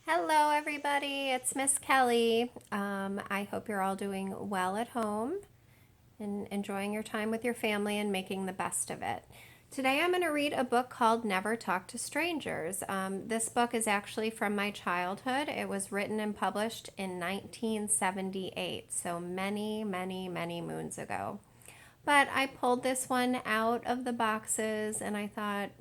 Hello, everybody. It's Miss Kelly. I hope you're all doing well at home and enjoying your time with your family and making the best of it. Today, I'm going to read a book called Never Talk to Strangers. This book is actually from my childhood. It was written and published in 1978, so many, many, many moons ago. But I pulled this one out of the boxes and I thought,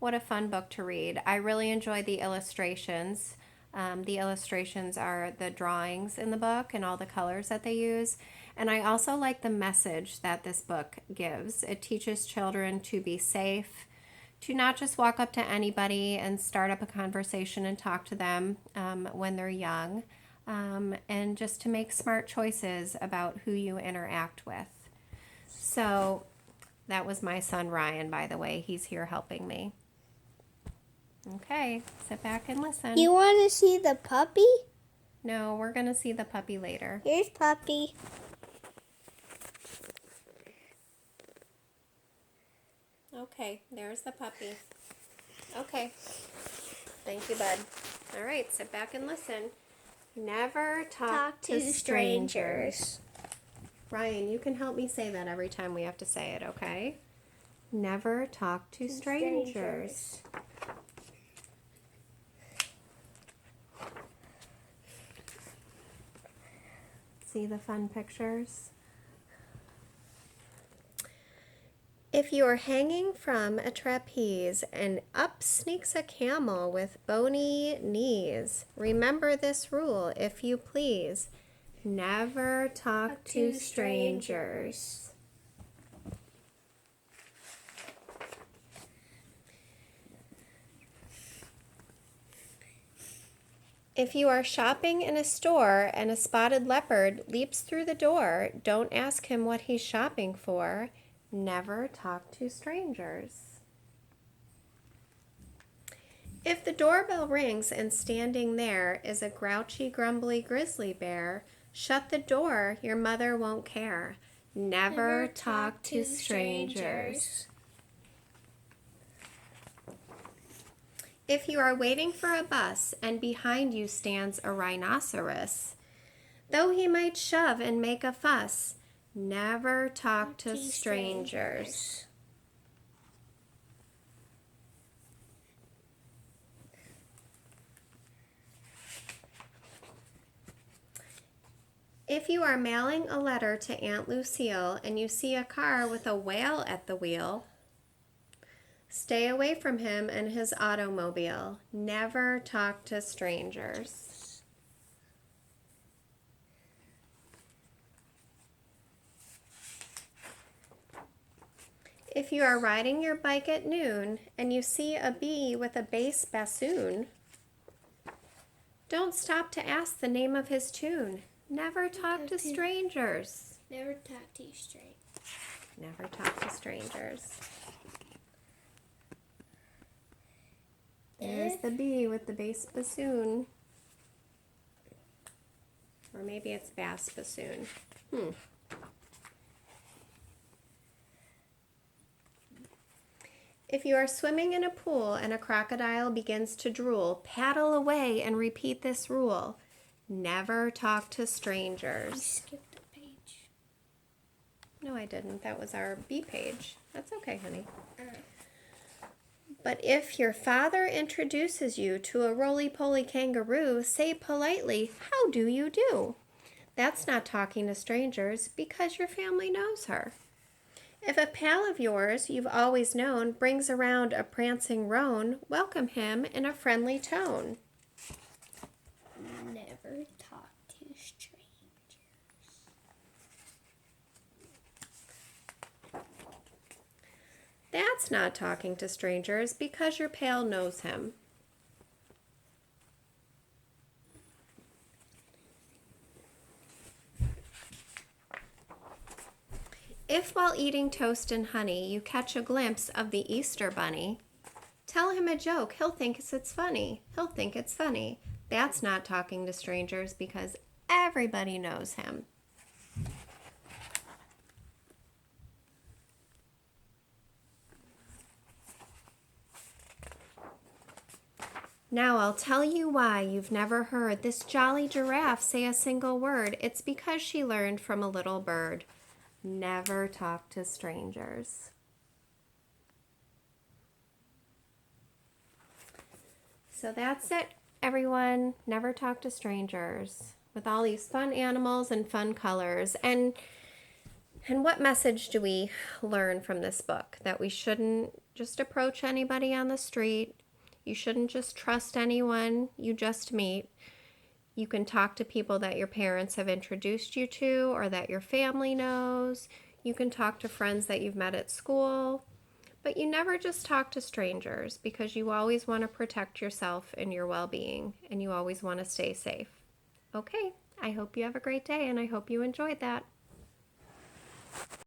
what a fun book to read. I really enjoy the illustrations. The illustrations are the drawings in the book and all the colors that they use. And I also like the message that this book gives. It teaches children to be safe, to not just walk up to anybody and start up a conversation and talk to them when they're young, and just to make smart choices about who you interact with. So that was my son Ryan, by the way. He's here helping me. Okay, sit back and listen. You want to see the puppy? No, we're going to see the puppy later. Here's puppy. Okay, there's the puppy. Okay. Thank you, bud. All right, sit back and listen. Never talk to strangers. Ryan, you can help me say that every time we have to say it, okay? Never talk to strangers. See the fun pictures? If you are hanging from a trapeze and up sneaks a camel with bony knees, remember this rule, if you please. Never talk to strangers. If you are shopping in a store and a spotted leopard leaps through the door, don't ask him what he's shopping for. Never talk to strangers. If the doorbell rings and standing there is a grouchy, grumbly grizzly bear, shut the door, your mother won't care. Never talk to strangers. If you are waiting for a bus and behind you stands a rhinoceros, though he might shove and make a fuss, never talk to strangers. If you are mailing a letter to Aunt Lucille and you see a car with a whale at the wheel, stay away from him and his automobile. Never talk to strangers. If you are riding your bike at noon and you see a bee with a bass bassoon, don't stop to ask the name of his tune. Never talk to strangers. Never talk to strangers. Never talk to strangers. There's the bee with the bass bassoon. Or maybe it's bass bassoon. If you are swimming in a pool and a crocodile begins to drool, paddle away and repeat this rule. Never talk to You strangers. skipped a page. No, I didn't. That was our B page. That's okay, honey. But if your father introduces you to a roly-poly kangaroo, say politely, "How do you do?" That's not talking to strangers because your family knows her. If a pal of yours you've always known brings around a prancing roan, welcome him in a friendly tone. Never talk to strangers. That's not talking to strangers because your pal knows him. If while eating toast and honey you catch a glimpse of the Easter bunny, tell him a joke, he'll think it's funny. He'll think it's funny. That's not talking to strangers because everybody knows him. Now I'll tell you why you've never heard this jolly giraffe say a single word. It's because she learned from a little bird. Never talk to strangers. So that's it, everyone. Never talk to strangers. With all these fun animals and fun colors. And what message do we learn from this book? That we shouldn't just approach anybody on the street. You shouldn't just trust anyone you just meet. You can talk to people that your parents have introduced you to or that your family knows. You can talk to friends that you've met at school. But you never just talk to strangers because you always want to protect yourself and your well-being, and you always want to stay safe. Okay, I hope you have a great day, and I hope you enjoyed that.